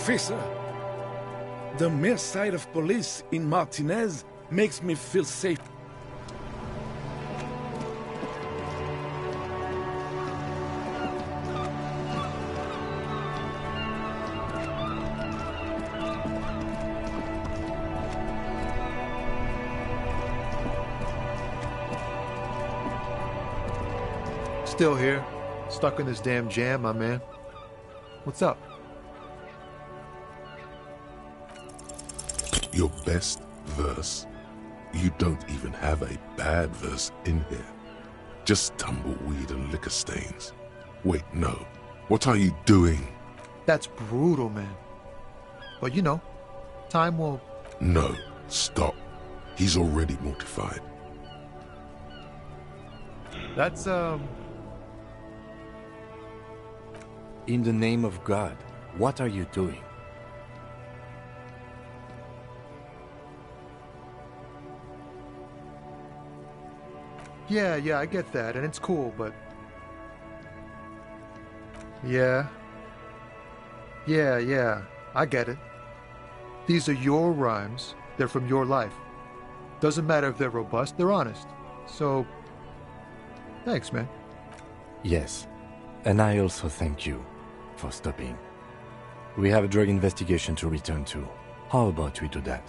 Officer, the mere sight of police in Martinez makes me feel safe. Still here, stuck in this damn jam, my man. What's up? Your best verse? You don't even have a bad verse in here. Just tumbleweed and liquor stains. Wait, no. What are you doing? That's brutal, man. But you know, time will... No, stop. He's already mortified. That's, In the name of God, what are you doing? Yeah, I get that, and it's cool, but... Yeah, I get it. These are your rhymes. They're from your life. Doesn't matter if they're robust, they're honest. So, thanks, man. Yes, and I also thank you for stopping. We have a drug investigation to return to. How about we do that?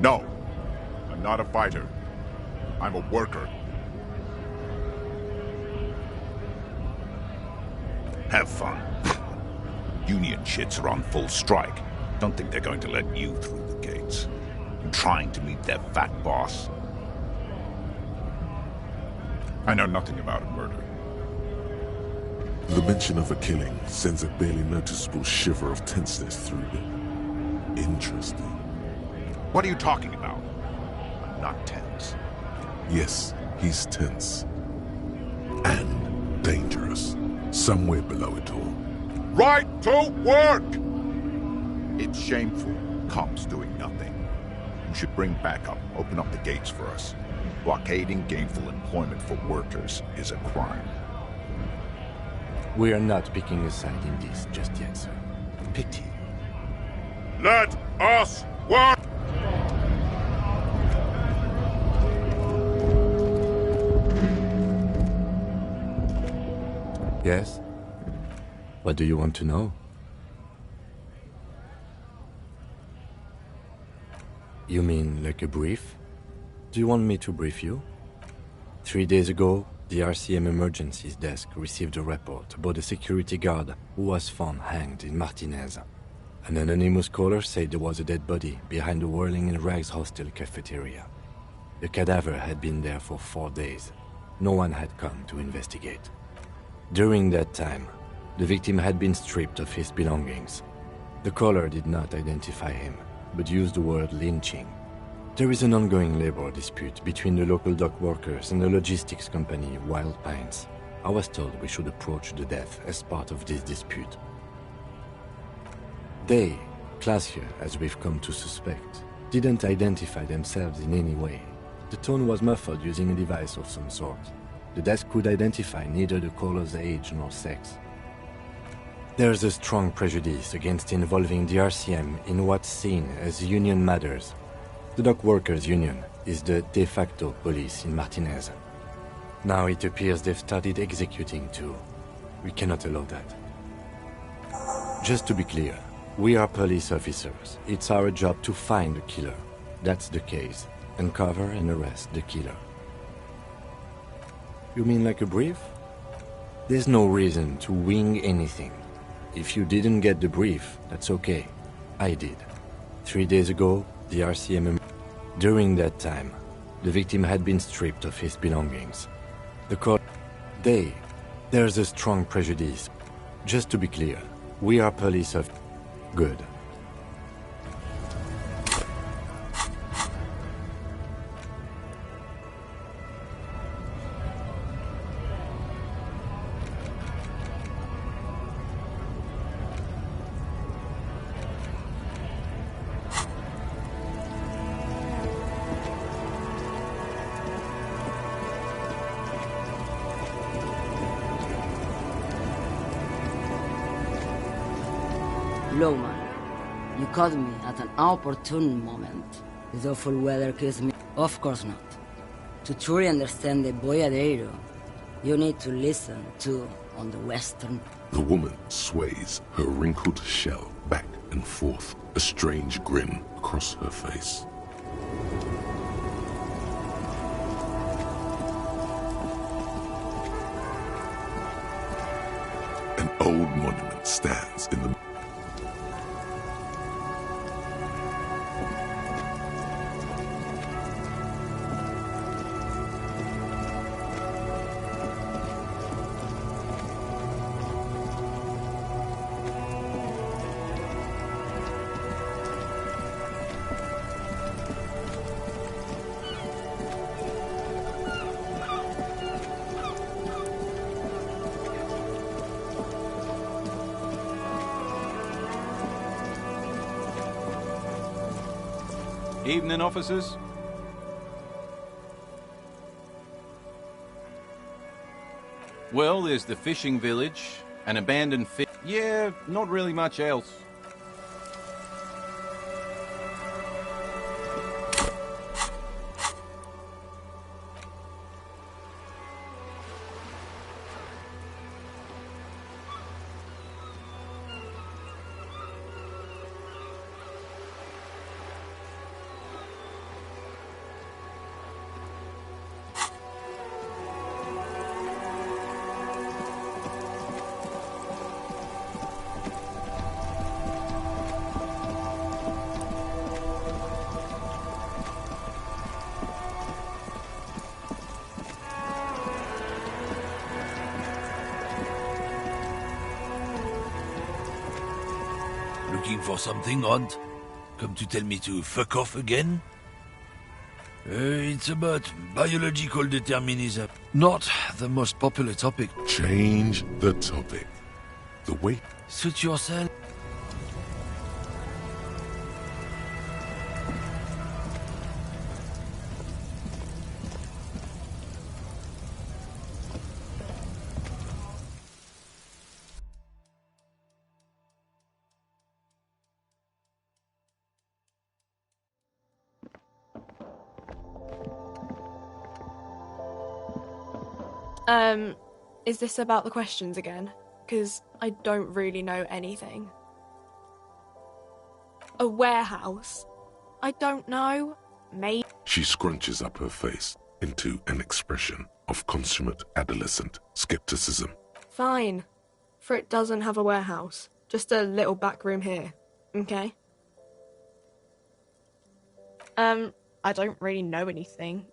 No, I'm not a fighter. I'm a worker. Have fun. Union shits are on full strike. Don't think they're going to let you through the gates. I'm trying to meet their fat boss. I know nothing about a murder. The mention of a killing sends a barely noticeable shiver of tenseness through him. Interesting. What are you talking about? I'm not tense. Yes, he's tense. And dangerous. Somewhere below it all. Right to work! It's shameful. Cops doing nothing. You should bring backup. Open up the gates for us. Blockading gainful employment for workers is a crime. We are not picking a side in this just yet, sir. Pity. Let us work! Yes? What do you want to know? You mean like a brief? Do you want me to brief you? 3 days ago, the RCM Emergencies Desk received a report about a security guard who was found hanged in Martinez. An anonymous caller said there was a dead body behind the Whirling in Rags hostel cafeteria. The cadaver had been there for 4 days. No one had come to investigate. During that time, the victim had been stripped of his belongings. The caller did not identify him, but used the word lynching. There is an ongoing labor dispute between the local dock workers and the logistics company Wild Pines. I was told we should approach the death as part of this dispute. They, classier as we've come to suspect, didn't identify themselves in any way. The tone was muffled using a device of some sort. The desk could identify neither the caller's age nor sex. There's a strong prejudice against involving the RCM in what's seen as union matters. The dock workers' union is the de facto police in Martinez. Now it appears they've started executing too. We cannot allow that. Just to be clear, we are police officers. It's our job to find the killer. That's the case. Uncover and arrest the killer. You mean like a brief? There's no reason to wing anything. If you didn't get the brief, that's okay. I did. 3 days ago, the RCM... During that time, the victim had been stripped of his belongings. The court... There's a strong prejudice. Just to be clear, we are police of... Good. Lowman, you caught me at an opportune moment. This awful weather kills me. Of course not. To truly understand the Boyadero, you need to listen to on the western... The woman sways her wrinkled shell back and forth, a strange grin across her face. An old monument stands in the... Evening, officers. Well, there's the fishing village, an abandoned Yeah, not really much else. Looking for something odd? Come to tell me to fuck off again? It's about biological determinism. Not the most popular topic. Change the topic. The way... Suit yourself. Is this about the questions again? Because I don't really know anything. A warehouse? I don't know. Maybe. She scrunches up her face into an expression of consummate adolescent skepticism. Fine. For it doesn't have a warehouse. Just a little back room here. Okay? I don't really know anything.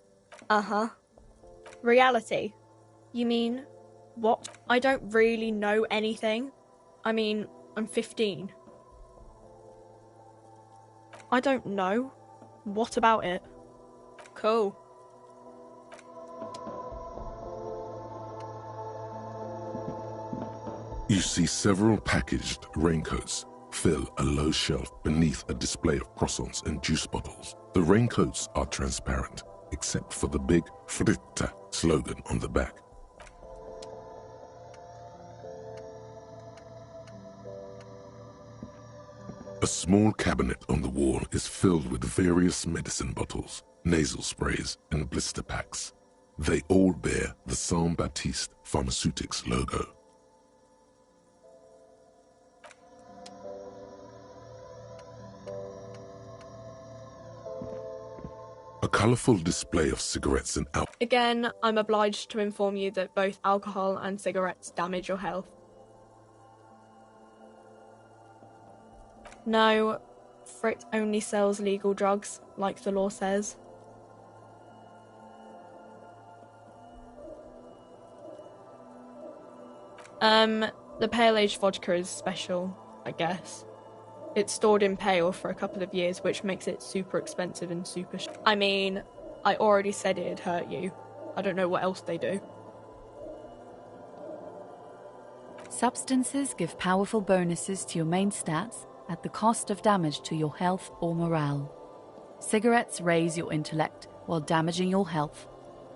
Uh-huh. Reality? You mean... what? I don't really know anything. I mean, I'm 15. I don't know. What about it? Cool. You see several packaged raincoats fill a low shelf beneath a display of croissants and juice bottles. The raincoats are transparent, except for the big Fritta slogan on the back. A small cabinet on the wall is filled with various medicine bottles, nasal sprays, and blister packs. They all bear the Saint Baptiste Pharmaceutics logo. A colorful display of cigarettes and alcohol. Again, I'm obliged to inform you that both alcohol and cigarettes damage your health. No, Frit only sells legal drugs, like the law says. The pale age vodka is special, I guess. It's stored in pale for a couple of years, which makes it super expensive and super I mean, I already said it'd hurt you. I don't know what else they do. Substances give powerful bonuses to your main stats at the cost of damage to your health or morale. Cigarettes raise your intellect while damaging your health.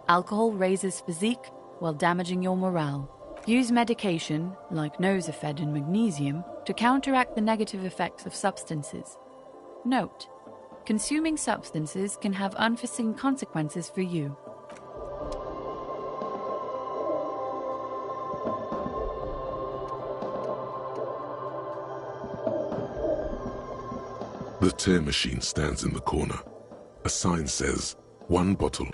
Alcohol raises physique while damaging your morale. Use medication, like Nosafed and magnesium, to counteract the negative effects of substances. Note: consuming substances can have unforeseen consequences for you. The tear machine stands in the corner. A sign says, 1 bottle.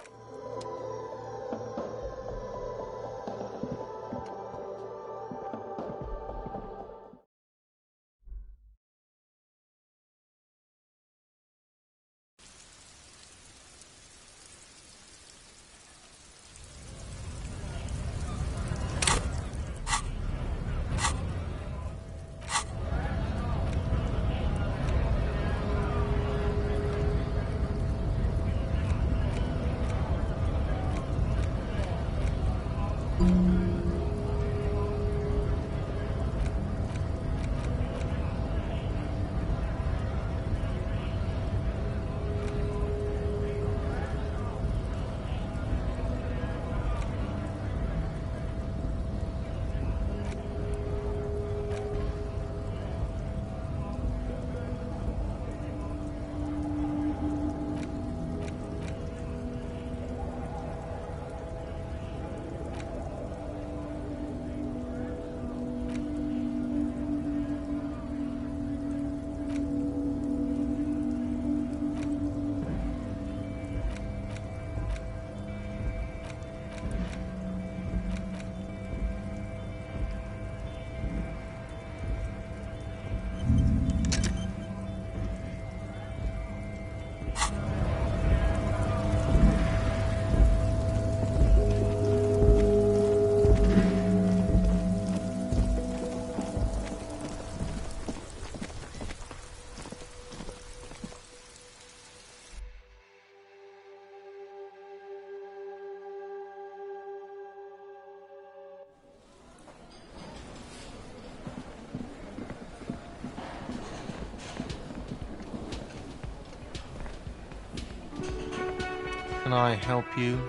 Can I help you?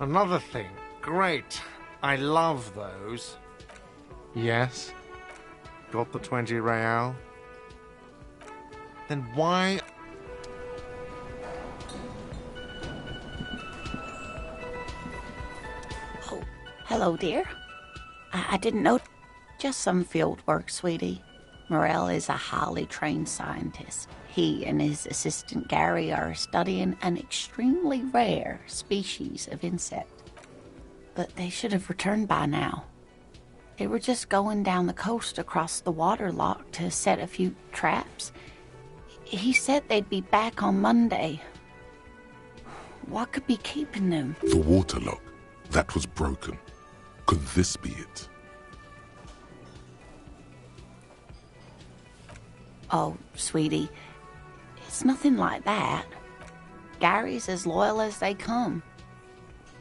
Another thing. Great. I love those. Yes? Got the 20 real? Then why... Oh, hello, dear. I didn't know... Just some field work, sweetie. Morel is a highly trained scientist. He and his assistant Gary are studying an extremely rare species of insect. But they should have returned by now. They were just going down the coast across the water lock to set a few traps. He said they'd be back on Monday. What could be keeping them? The water lock. That was broken. Could this be it? Oh, sweetie, it's nothing like that. Gary's as loyal as they come.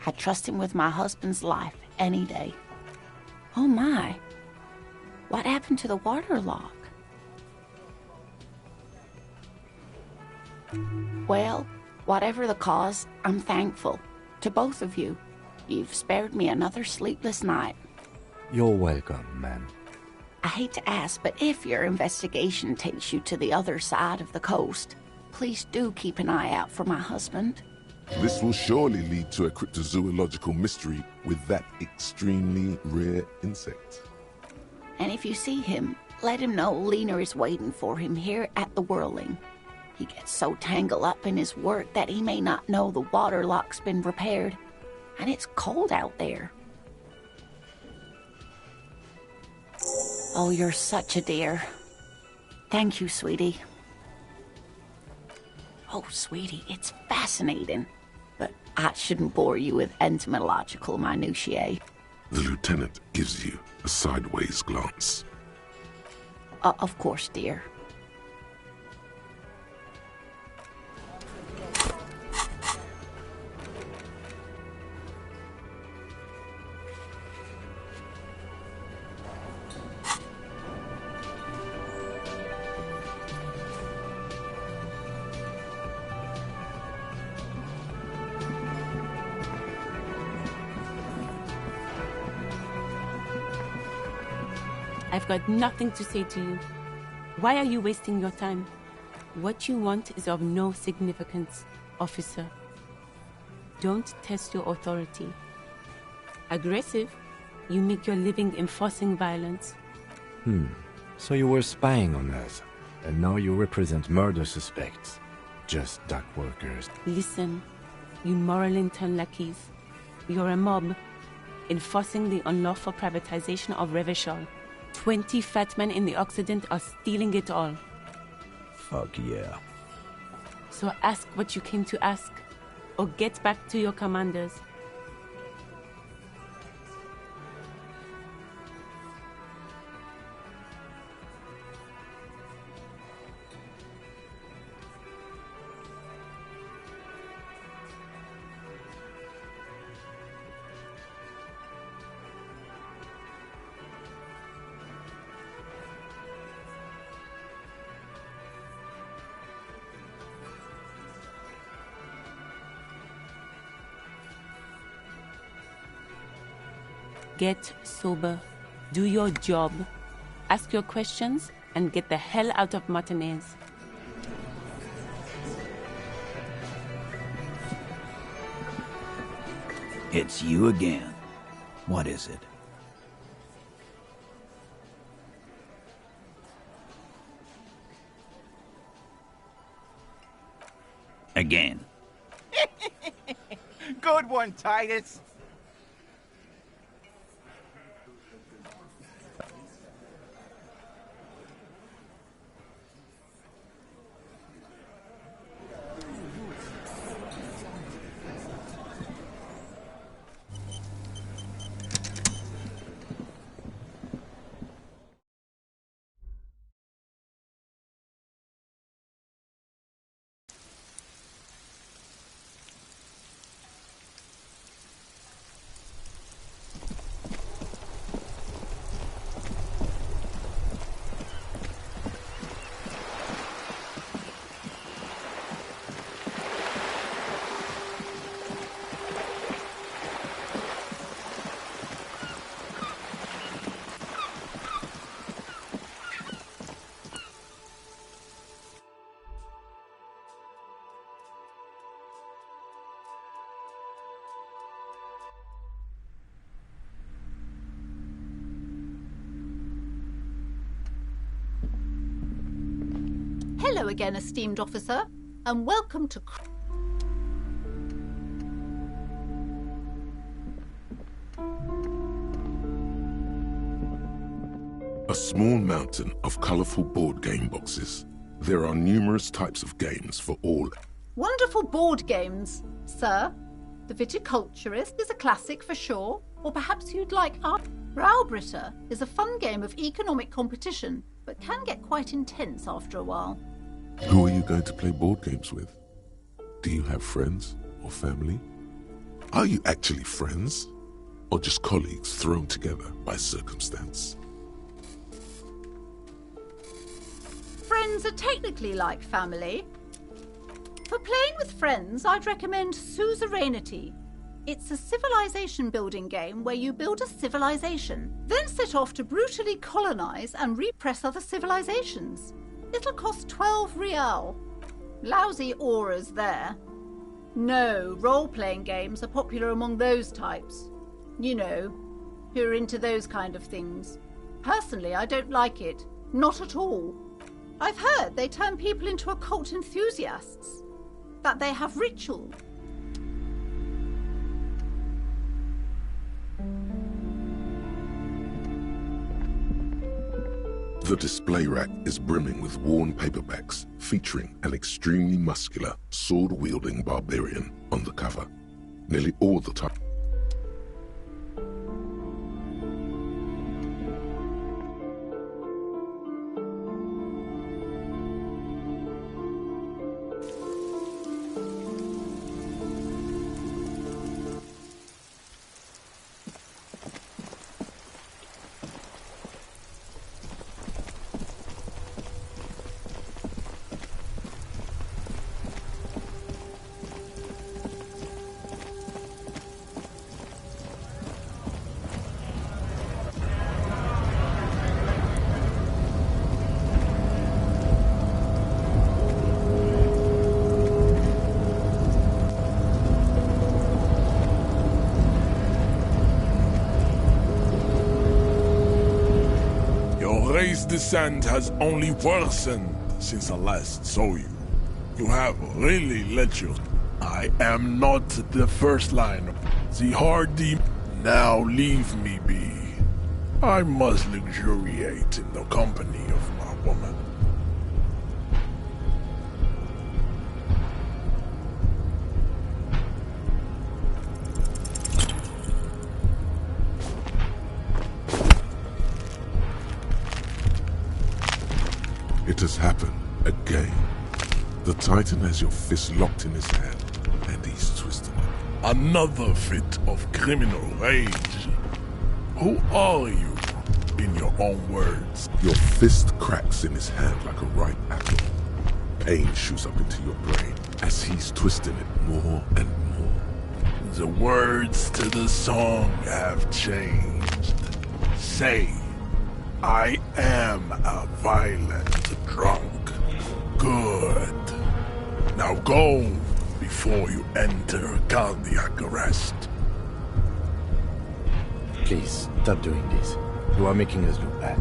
I'd trust him with my husband's life any day. Oh my, what happened to the water lock? Well, whatever the cause, I'm thankful. To both of you. You've spared me another sleepless night. You're welcome, ma'am. I hate to ask, but if your investigation takes you to the other side of the coast, please do keep an eye out for my husband. This will surely lead to a cryptozoological mystery with that extremely rare insect. And if you see him, let him know Lena is waiting for him here at the Whirling. He gets so tangled up in his work that he may not know the water lock's been repaired. And it's cold out there. Oh, you're such a dear. Thank you, sweetie. Oh, sweetie, it's fascinating. But I shouldn't bore you with entomological minutiae. The lieutenant gives you a sideways glance. Of course, dear. I've got nothing to say to you. Why are you wasting your time? What you want is of no significance, officer. Don't test your authority. Aggressive, you make your living enforcing violence. So you were spying on us, and now you represent murder suspects. Just dock workers. Listen, you moral intern lackeys. You're a mob, enforcing the unlawful privatization of Revachol. 20 fat men in the Occident are stealing it all. Fuck yeah. So ask what you came to ask, or get back to your commanders. Get sober, do your job, ask your questions, and get the hell out of Martinez. It's you again. What is it? Again. Good one, Titus. Hello again, esteemed officer, and welcome to... A small mountain of colorful board game boxes. There are numerous types of games for all. Wonderful board games, sir. The Viticulturist is a classic for sure, or perhaps you'd like Raubritter is a fun game of economic competition, but can get quite intense after a while. Who are you going to play board games with? Do you have friends or family? Are you actually friends? Or just colleagues thrown together by circumstance? Friends are technically like family. For playing with friends, I'd recommend Suzerainty. It's a civilization building game where you build a civilization, then set off to brutally colonize and repress other civilizations. It'll cost 12 real. Lousy auras there. No, role-playing games are popular among those types. You know, who are into those kind of things. Personally, I don't like it. Not at all. I've heard they turn people into occult enthusiasts. That they have ritual. The display rack is brimming with worn paperbacks featuring an extremely muscular, sword-wielding barbarian on the cover. Nearly all the time. Raised descent has only worsened since I last saw you. You have really let your... I am not the first line. The hardy... Now leave me be. I must luxuriate in the company of my woman. It has happened again. The Titan has your fist locked in his hand, and he's twisting it. Another fit of criminal rage. Who are you, in your own words? Your fist cracks in his hand like a ripe apple. Pain shoots up into your brain as he's twisting it more and more. The words to the song have changed. Say, I am a violent drunk. Good. Now go before you enter cardiac arrest. Please, stop doing this. You are making us look bad.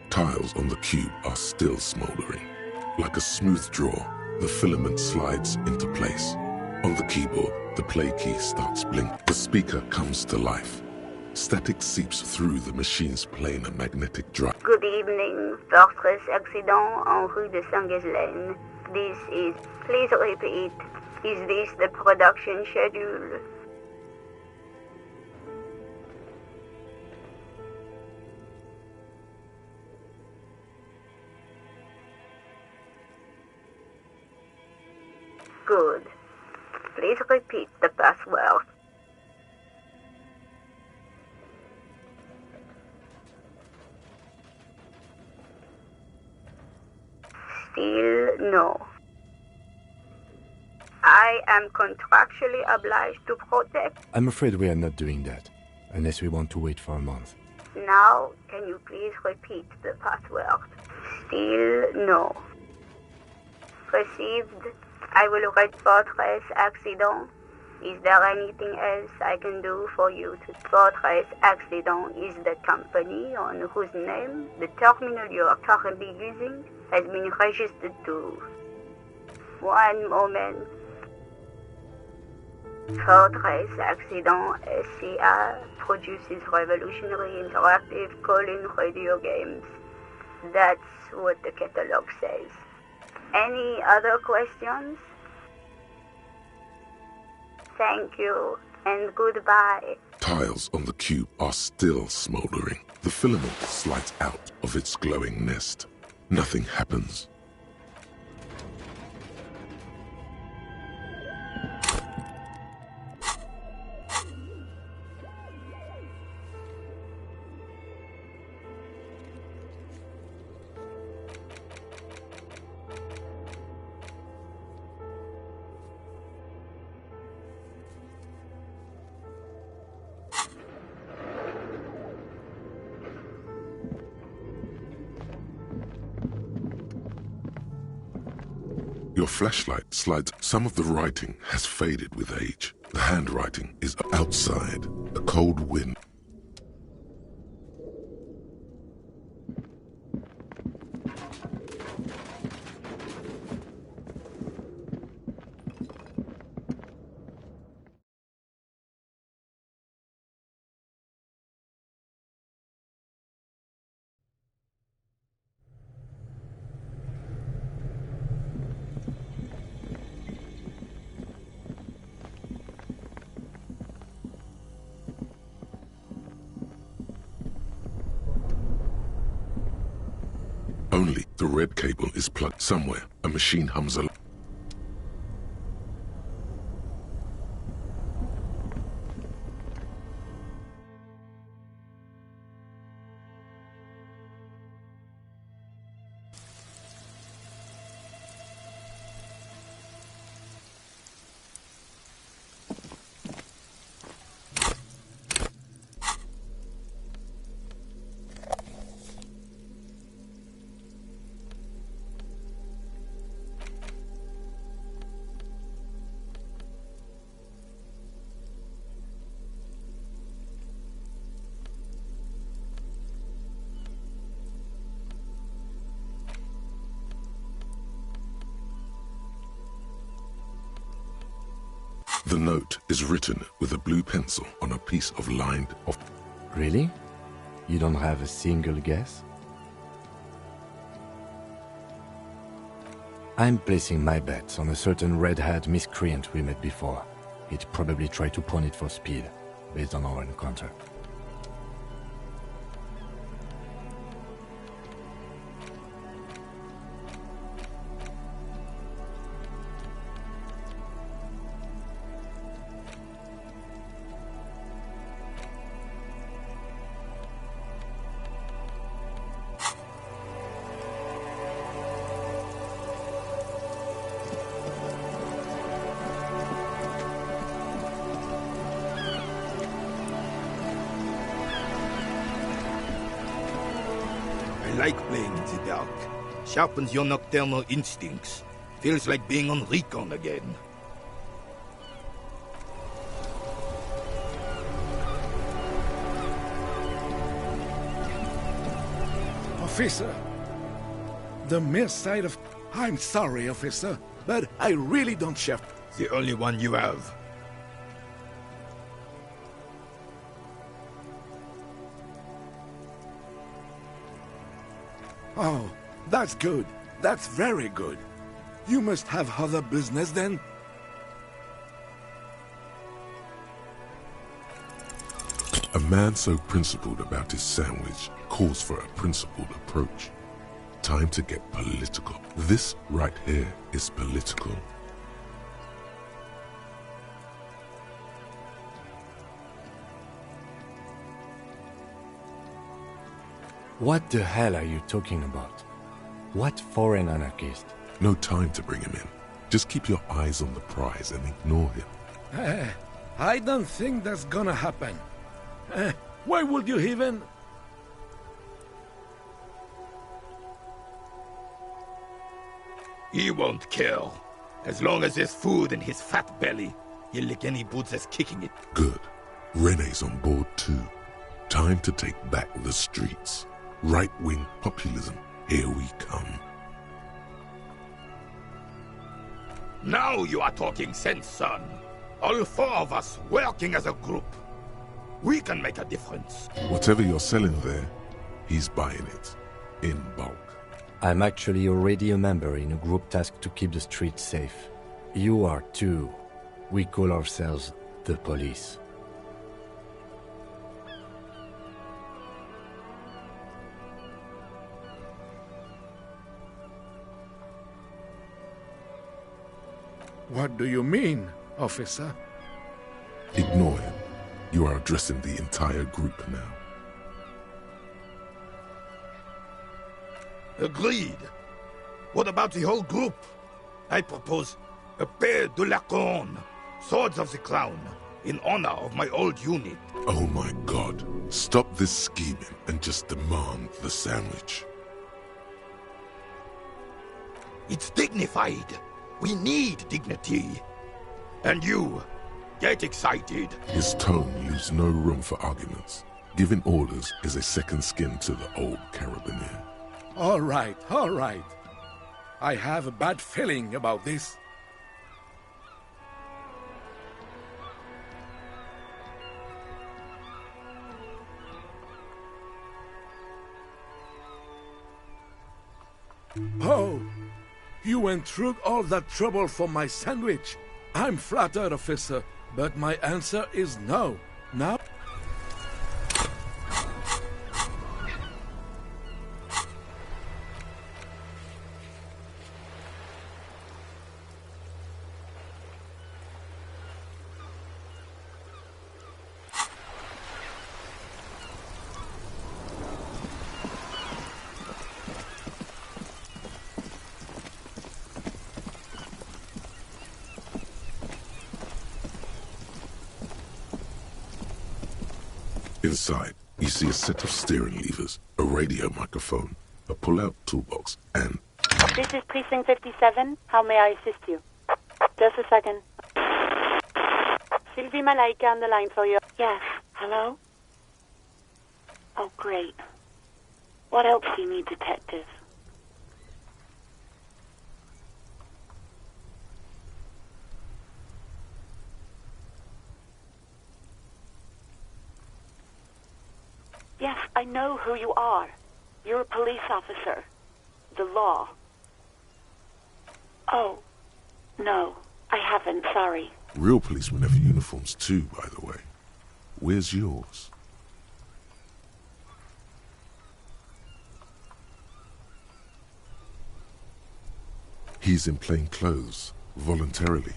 Tiles on the cube are still smoldering. Like a smooth draw, the filament slides into place. On the keyboard, the play key starts blinking. The speaker comes to life. Static seeps through the machine's playing a magnetic drive. Good evening. Fortress accident en rue de Saint-Ghislaine. This is... Please repeat. Is this the production schedule? Good. Please repeat the password. Still no. I am contractually obliged to protect. I'm afraid we are not doing that, unless we want to wait for a month. Now, can you please repeat the password? Still no. Received. I will report trace accident. Is there anything else I can do for you? Fortress Accident is the company on whose name the terminal you are currently using has been registered to. One moment. Fortress Accident SCA produces revolutionary interactive call-in radio games. That's what the catalog says. Any other questions? Thank you, and goodbye. Tiles on the cube are still smoldering. The filament slides out of its glowing nest. Nothing happens. Your flashlight slides. Some of the writing has faded with age. The handwriting is outside. A cold wind. Only the red cable is plugged somewhere. A machine hums along. The note is written with a blue pencil on a piece of lined off. Really? You don't have a single guess? I'm placing my bets on a certain red-haired miscreant we met before. He'd probably try to pawn it for speed, based on our encounter. I like playing in the dark. Sharpens your nocturnal instincts. Feels like being on recon again. Officer, the mere sight of... I'm sorry, officer, but I really don't share... The only one you have. Oh, that's good. That's very good. You must have other business then? man so principled about his sandwich calls for a principled approach. Time to get political. This right here is political. What the hell are you talking about? What foreign anarchist? No time to bring him in. Just keep your eyes on the prize and ignore him. I don't think that's gonna happen. Why would you even... He won't kill. As long as there's food in his fat belly, he'll lick any boots that's kicking it. Good. Rene's on board too. Time to take back the streets. Right-wing populism. Here we come. Now you are talking sense, son. All four of us working as a group. We can make a difference. Whatever you're selling there, he's buying it. In bulk. I'm actually already a member in a group tasked to keep the streets safe. You are too. We call ourselves the police. What do you mean, officer? Ignore him. You are addressing the entire group now. Agreed. What about the whole group? I propose a pair de la corne, swords of the crown, in honor of my old unit. Oh my god. Stop this scheming and just demand the sandwich. It's dignified. We need dignity. And you, get excited. His tone leaves no room for arguments. Giving orders is a second skin to the old carabiner. All right, all right. I have a bad feeling about this. Oh, you went through all that trouble for my sandwich. I'm flattered, officer, but my answer is no. Now? Inside, you see a set of steering levers, a radio microphone, a pull-out toolbox, and... This is Precinct 57. How may I assist you? Just a second. Sylvie Malaika on the line for you. Yes. Hello? Oh, great. What else do you need, detective? Yes, I know who you are. You're a police officer. The law. Oh, no, I haven't, sorry. Real policemen have uniforms too, by the way. Where's yours? He's in plain clothes, voluntarily.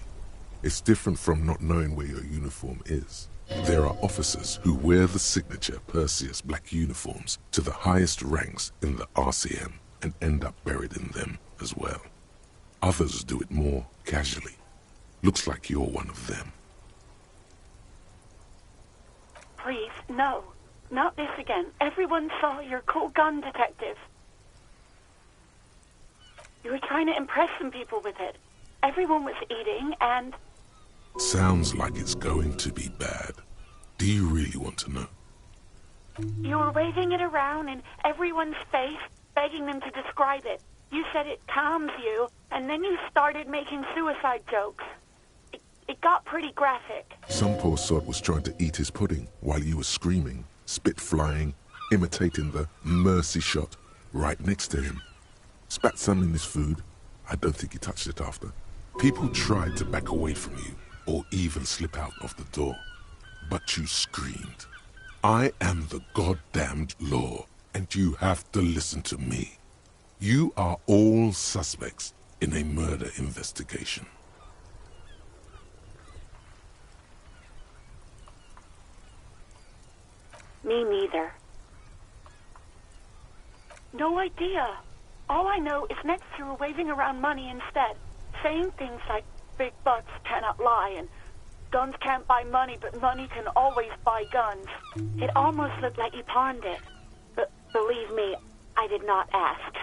It's different from not knowing where your uniform is. There are officers who wear the signature Perseus black uniforms to the highest ranks in the RCM and end up buried in them as well. Others do it more casually. Looks like you're one of them. Please, no. Not this again. Everyone saw your cool gun, detective. You were trying to impress some people with it. Everyone was eating and... Sounds like it's going to be bad. Do you really want to know? You were waving it around in everyone's face, begging them to describe it. You said it calms you, and then you started making suicide jokes. It got pretty graphic. Some poor sod was trying to eat his pudding while you were screaming, spit flying, imitating the mercy shot right next to him. Spat some in his food. I don't think he touched it after. People tried to back away from you, or even slip out of the door. But you screamed. I am the goddamned law, and you have to listen to me. You are all suspects in a murder investigation. Me neither. No idea. All I know is next you were waving around money instead, saying things like big bucks cannot lie and guns can't buy money, but money can always buy guns. It almost looked like you pawned it. But believe me, I did not ask.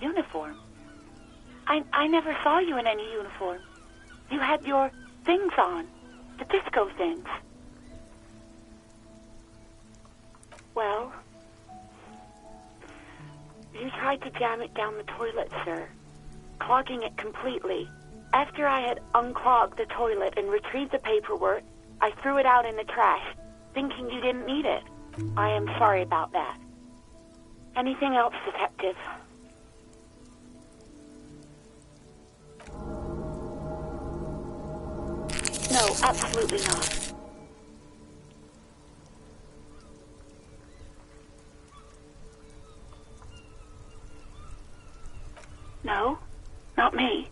Uniform? I never saw you in any uniform. You had your things on. The disco things. Well, you tried to jam it down the toilet, sir, clogging it completely. After I had unclogged the toilet and retrieved the paperwork, I threw it out in the trash, thinking you didn't need it. I am sorry about that. Anything else, Detective? No, absolutely not. No, not me.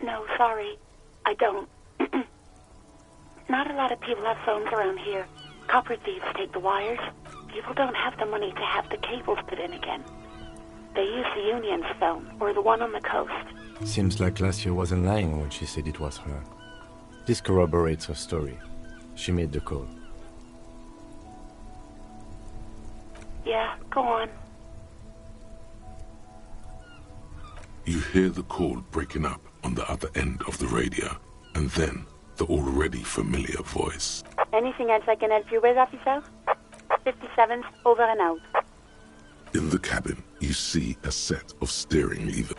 No, sorry, I don't. Not a lot of people have phones around here. Copper thieves take the wires. People don't have the money to have the cables put in again. They use the Union's phone, or the one on the coast. Seems like Lacia wasn't lying when she said it was her. This corroborates her story. She made the call. Yeah, go on. You hear the call breaking up on the other end of the radio, and then the already familiar voice. Anything else I can help you with, officer? 57's over and out. In the cabin, you see a set of steering levers.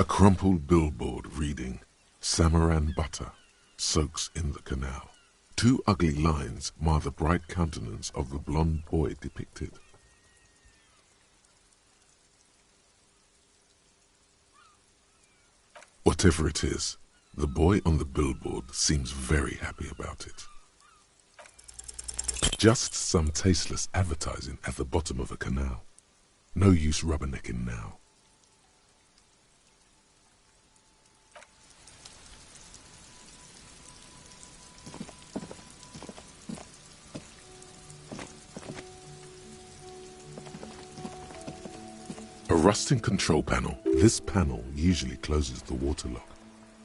crumpled billboard reading, Samaran butter soaks in the canal. Two ugly lines mar the bright countenance of the blond boy depicted. Whatever it is, the boy on the billboard seems very happy about it. Just some tasteless advertising at the bottom of a canal. No use rubbernecking now. A rusting control panel. This panel usually closes the water lock,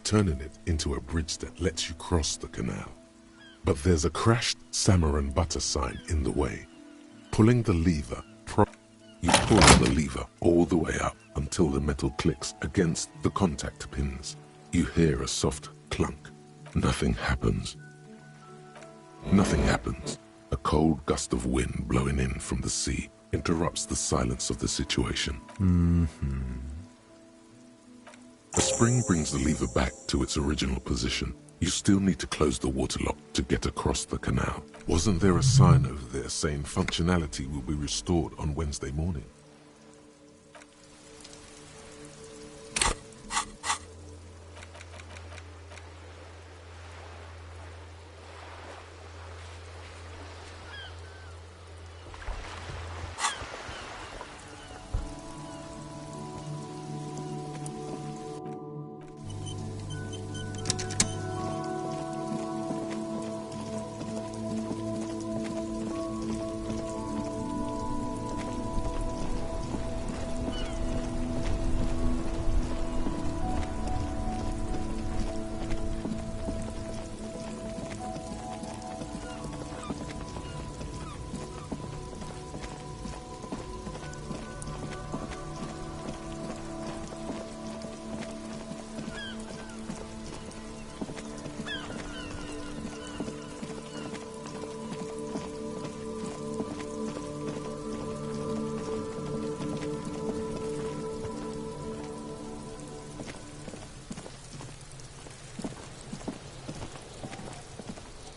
turning it into a bridge that lets you cross the canal. But there's a crashed Samaran butter sign in the way. Pulling the lever, you pull the lever all the way up until the metal clicks against the contact pins. You hear a soft clunk. Nothing happens. Nothing happens. A cold gust of wind blowing in from the sea interrupts the silence of the situation. A spring brings the lever back to its original position. You still need to close the water lock to get across the canal. Wasn't there a sign over there saying functionality will be restored on Wednesday morning?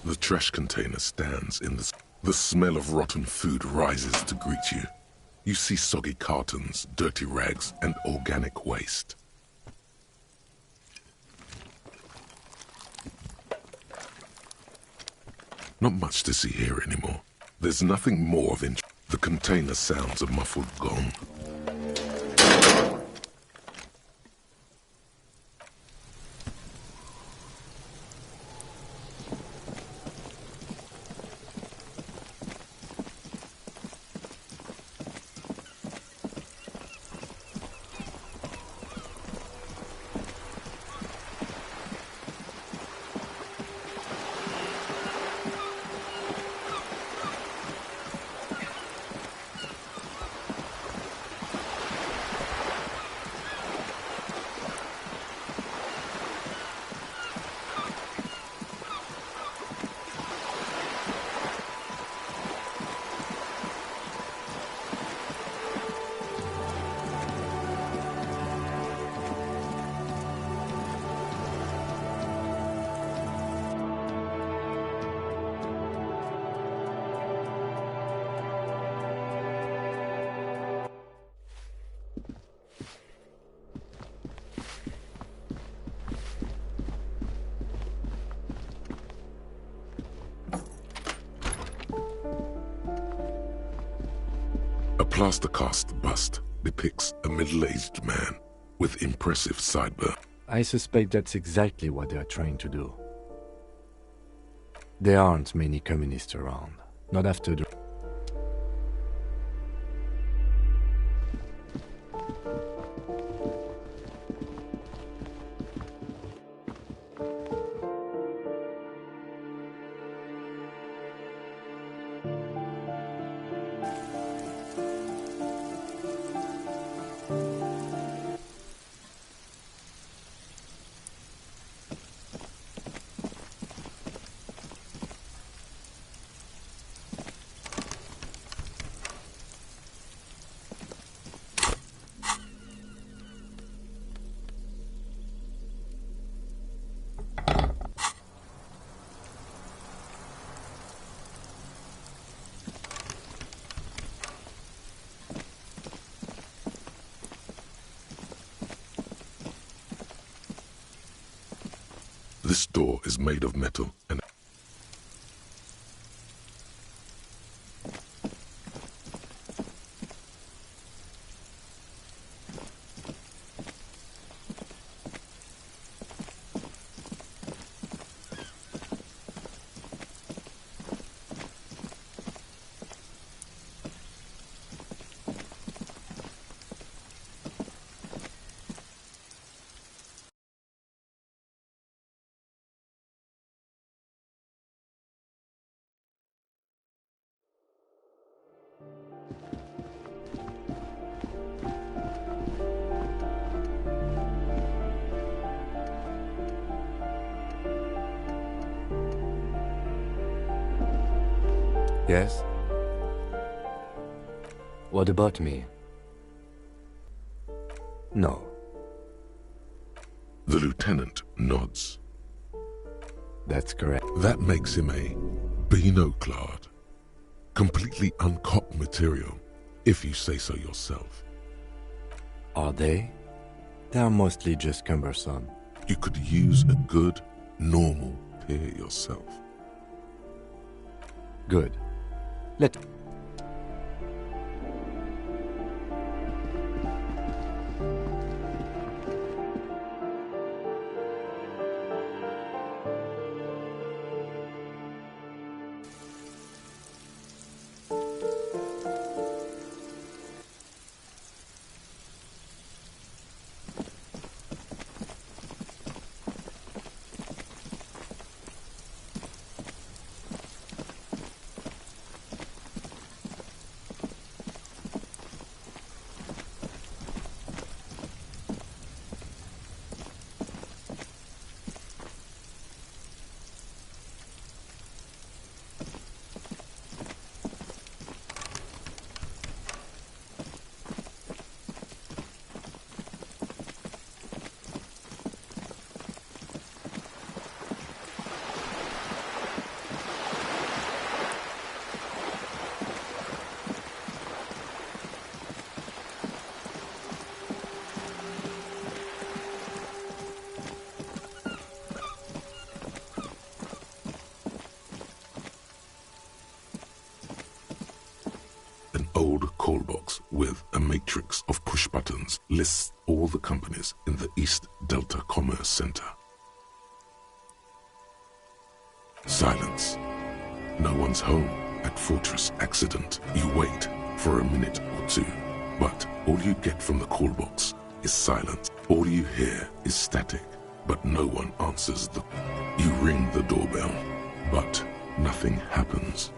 The trash container stands in the smell of rotten food rises to greet you. You see soggy cartons, dirty rags, and organic waste. Not much to see here anymore. There's nothing more of interest. The container sounds a muffled gong. A plaster cast bust depicts a middle-aged man with impressive sideburns. I suspect that's exactly what they are trying to do. There aren't many communists around, not after the... This door is made of metal and... Yes? What about me? No. The lieutenant nods. That's correct. That makes him a Beano-clad, completely uncopped material, if you say so yourself. Are they? They are mostly just cumbersome. You could use a good, normal pair yourself. Good. Let... Call box with a matrix of push buttons lists all the companies in the East Delta Commerce Center. Silence. No one's home at Fortress Accident. You wait for a minute or two, but all you get from the call box is silence. All you hear is static, but no one answers the... You ring the doorbell, but nothing happens.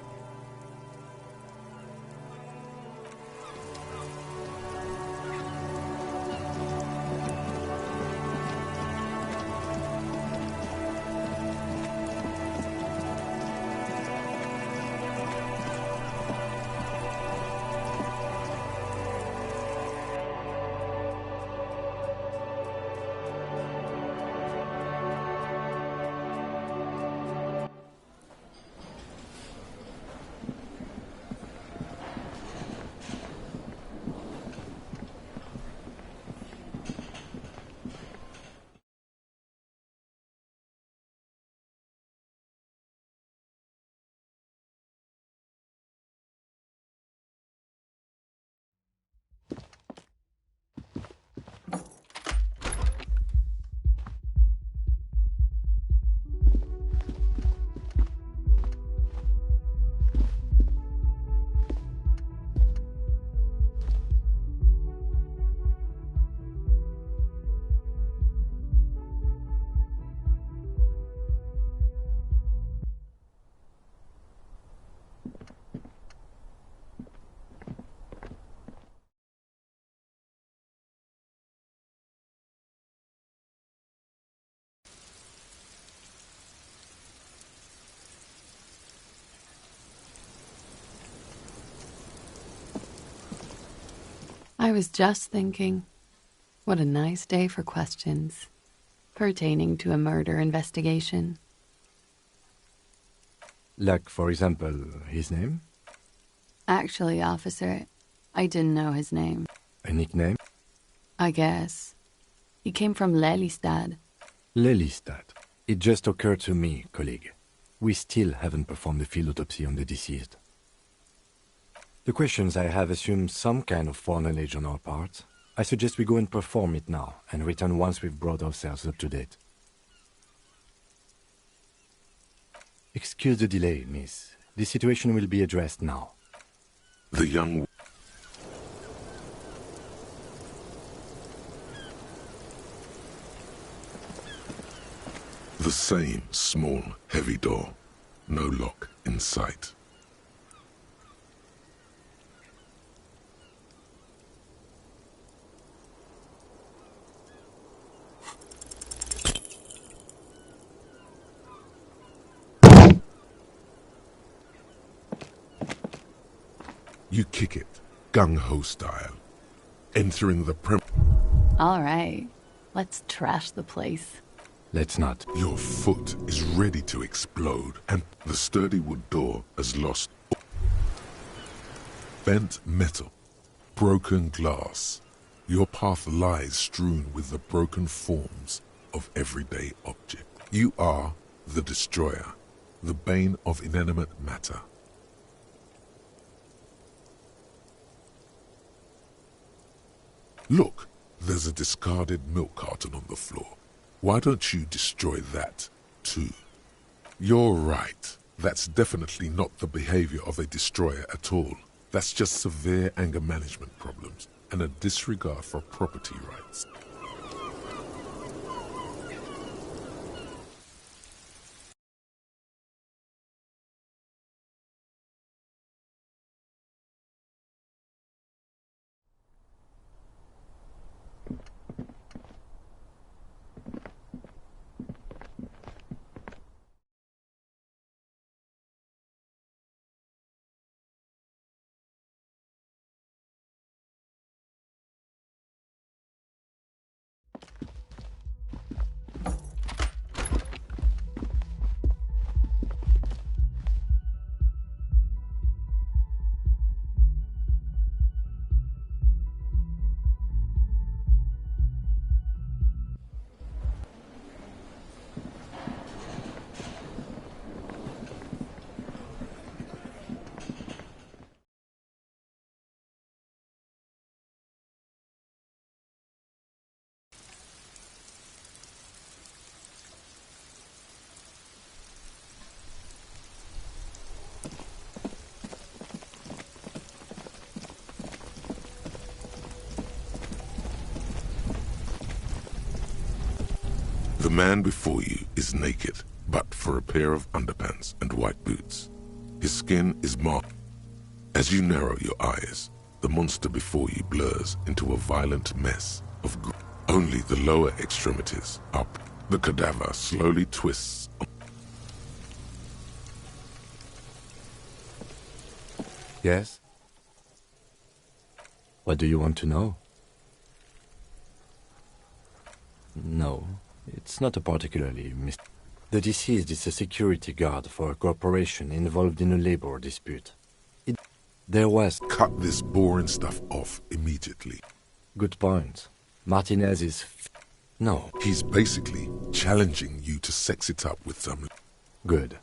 I was just thinking, what a nice day for questions pertaining to a murder investigation. Like, for example, his name? Actually, officer, I didn't know his name. A nickname? I guess. He came from Lelystad. Lelystad. It just occurred to me, colleague. We still haven't performed the field autopsy on the deceased. The questions I have assume some kind of foreknowledge on our part. I suggest we go and perform it now, and return once we've brought ourselves up to date. Excuse the delay, miss. The situation will be addressed now. The young... The same small, heavy door. No lock in sight. You kick it, gung-ho style, entering the All right, let's trash the place. Let's not. Your foot is ready to explode, and the sturdy wood door has lost bent metal, broken glass. Your path lies strewn with the broken forms of everyday objects. You are the destroyer, the bane of inanimate matter. Look, there's a discarded milk carton on the floor. Why don't you destroy that, too? You're right. That's definitely not the behavior of a destroyer at all. That's just severe anger management problems and a disregard for property rights. The man before you is naked, but for a pair of underpants and white boots. His skin is marked. As you narrow your eyes, the monster before you blurs into a violent mess of only the lower extremities up. The cadaver slowly twists. Yes? What do you want to know? No, it's not a particularly The deceased is a security guard for a corporation involved in a labor dispute. There was... Cut this boring stuff off immediately. Good point. Martinez is... No. He's basically challenging you to sex it up with some... Good.